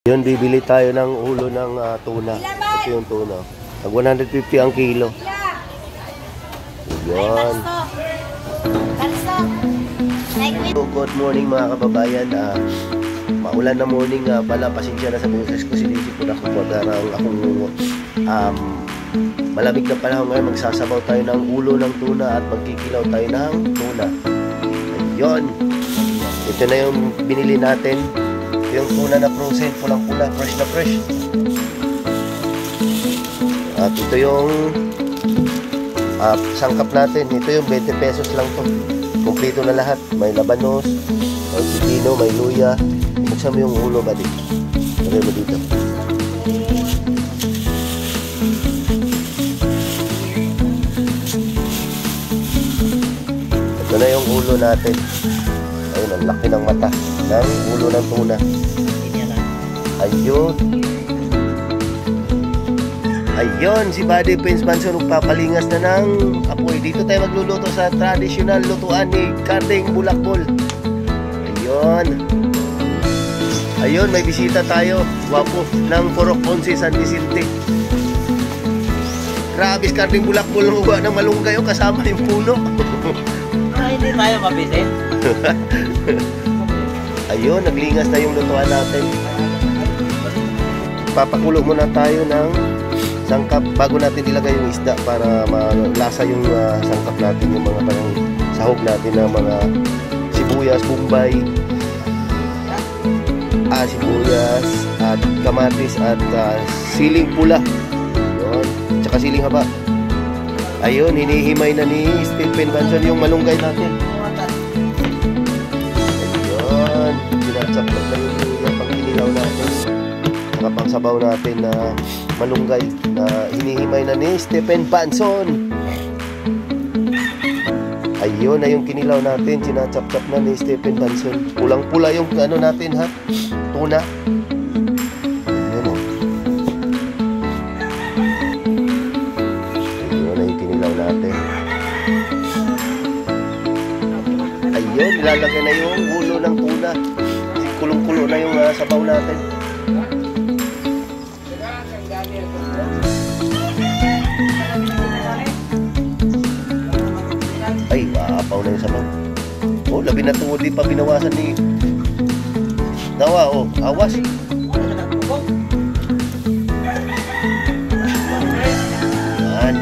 Yun, bibili tayo ng ulo ng tuna. Ito yung tuna. Tag 150 ang kilo. Yun. Good morning mga kababayan. Maulan na morning pala. Pasensya na sa boses ko. Sinisip ko na kung akong malamig na panahon ngayon. Magsasabaw tayo ng ulo ng tuna at magkikilaw tayo ng tuna. Ayun. Ito na yung binili natin. Yung tuna na frozen, pulang-pula, fresh na fresh. At ito yung sangkap natin. Ito yung 20 pesos lang to. Kompleto na lahat. May labanos, may pipino, may luya. Buksan mo yung ulo ba dito. Lagay mo dito. Ito na yung ulo natin. Ayun, ang laki ng mata ng ulo ng tuna. Ayun. Ayun, si Buddy Prince Manson nagpapalingas na ng apoy. Dito tayo magluluto sa traditional lutuan ni Karding Bulakbol. Ayun. Ayun, may bisita tayo. Wapo ng Purok 11 San Vicente. Grabe, si Karding Bulakbol ng ng malunggay kasama yung puno. Hindi tayo mabitin. Ayun, naglingas na yung lutuan natin. Papakulo muna tayo ng sangkap bago natin ilagay yung isda para malasa yung sangkap natin, yung mga parang sahog natin ng mga sibuyas, bombay, sibuyas at kamatis at siling pula. Ayun, tsaka siling haba. Ayun, hinihimay na ni Stephen Banson yung malunggay natin. Ayun, sinasakot na yung pang-inilaw natin. Saka pang-sabaw natin na malunggay na hinihimay na ni Stephen Banson. Ayun na yung kinilaw natin, sinachap-chap na ni Stephen Banson. Pulang-pula yung ano natin ha, tuna. Ayun, ilalagay na yung ulo ng tuna. Kulong-kulo na yung sabaw natin. Ay, waapaw na yung sabaw. Oh, labi na tungod, di pa binawasan ni Dawa, oh, awas. Yan.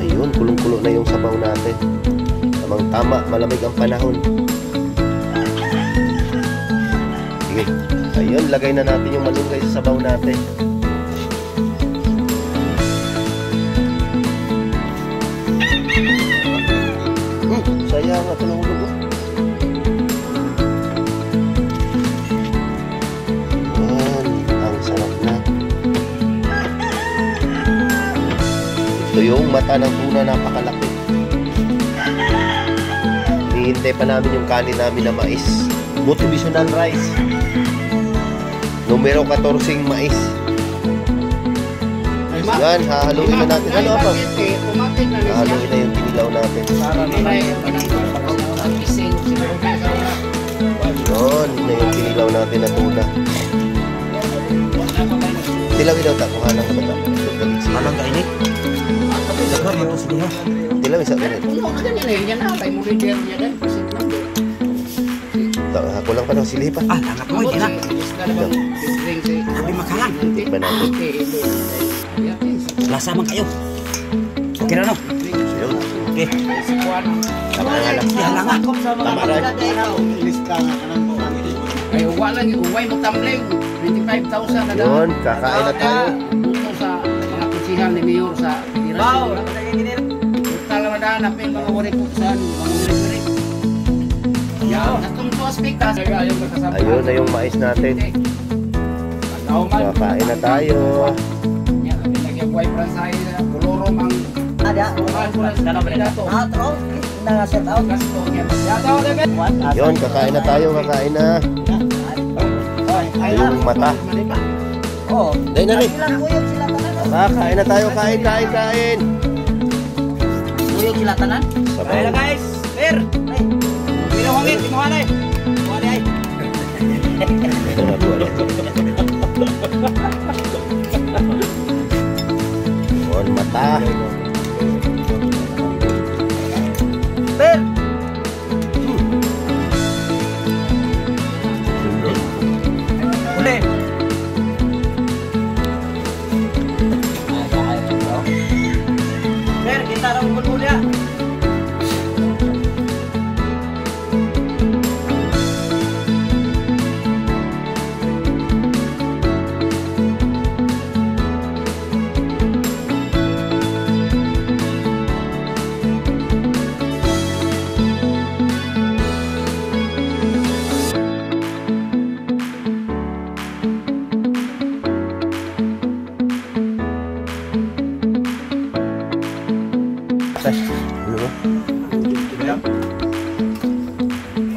Ayun, kulong-kulo na yung sabaw natin. Tama, malamig ang panahon. Sige. Ayun, lagay na natin yung malunggay sa sabaw natin. Sayang ito ng ulo ko. Ayan, ang sarap na. Ito yung mata ng tuna, napakalaki. Hihintay pa namin yung kanin namin na mais. Motivational rice. Numero 14 mais. Yan, hahaluin na natin. Ano pa? Hahaluin na yung kinilaw natin. Yun, na yung kinilaw natin na tuna. Tilawin daw tayo. Hanang ka ba tayo? Hanang ka inik? Tilawin sa ganit. Ako lang pa ng sili pa. Langap mo, hindi na. Sabi makalang. Tikman natin. Lasa man kayo. Okay na no? Okay. Tama na nga lang. Halanga. Tama rin. Ay, uwalang uway mo tambling. 25,000 na daw. Yun, kakain na tayo. Dito sa mga kusihan ni Mayor sa Irasyo. Tala na daan, napin mga warikusan, mga wari-wari. Yan, natong to aspektas. Ayun na yung mais natin. Kakain na tayo. Yan, lagyan buhay pransay, kulorong ang Ada. set out. Yun, kakain na tayo, kakain na. Yung mata. Oh, Dahil na rin. Kain na tayo, kain. Uyog sila tanan. Sabaw. Ayan na guys. Sir. Pinawangit, kinuha na eh. Kinuha na eh. Yun, mata. Per! Uli! Per, kita lang bulbulya. Ano ba?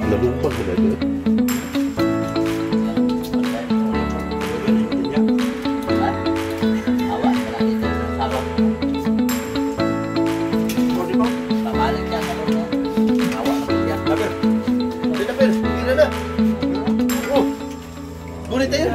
Nalupag mo na doon. Ngunit tayo.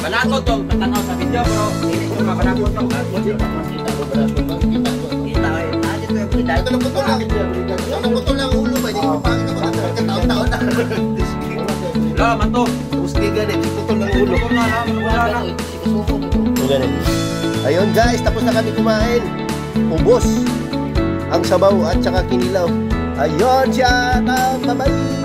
Banakot to, matanaw sa video bro. Hindi ko mabanakot to. Kita ay, natin to every day. Ito na putol lang. Ito na putol lang ulo ba? Hindi ko pangit ako. Kataon-taon na. Lo, manto. Tapos giga din, putol lang ulo. Wala na. Ayun guys, tapos na kami kumain. Ubos ang sabaw at saka kinilaw. Ayun siya, bye-bye.